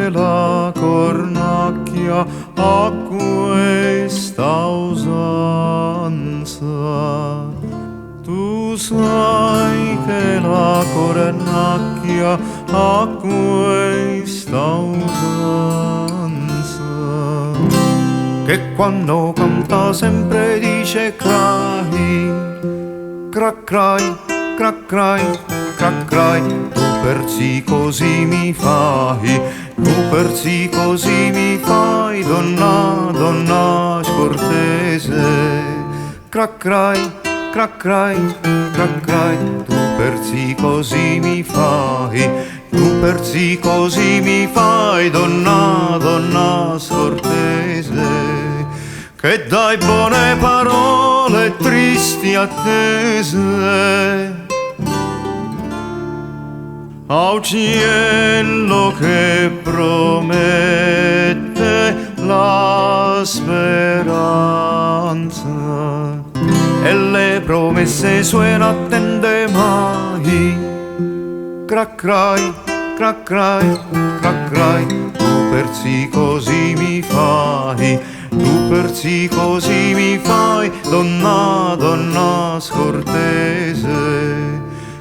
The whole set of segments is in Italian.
anche la cornacchia a questa usanza. Tu sai che la cornacchia a questa usanza, che quando canta sempre dice crai, cracrai, cracrai, cracrai. Tu persi così mi fai, tu persi così mi fai, donna, donna scortese. Cracrai, cracrai, cracrai. Tu persi così mi fai, tu persi così mi fai, donna, donna scortese. Che dai buone parole tristi attese a uccello che promette la speranza, e le promesse sue non attende mai. Cracrai, cracrai, cracrai. Tu persi così mi fai, tu persi così mi fai, donna, donna scortese.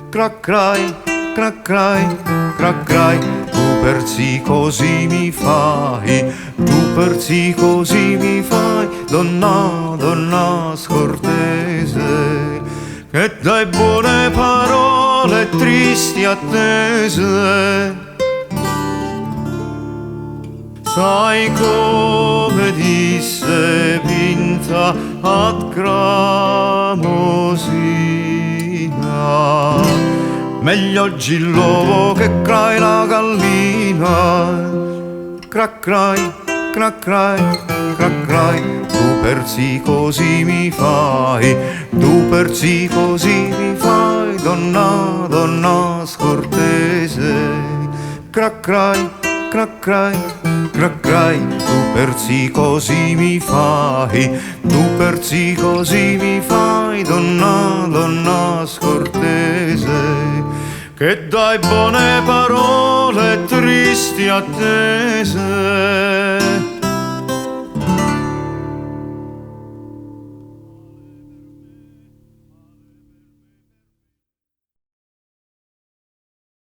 Cracrai, cracrai, cracrai. Tu persi così mi fai, tu persi così mi fai, donna, donna scortese. Che dai buone parole tristi attese. Sai come disse Pinta ad Cramosina: meglio oggi il lobo che crai la gallina. Cracrai, cracrai, cracrai. Tu persi così mi fai, tu persi così mi fai, donna, donna scortese. Cracrai, cracrai, cracrai. Tu persi così mi fai, tu persi così mi fai, donna, donna scortese. Che dai buone parole tristi attese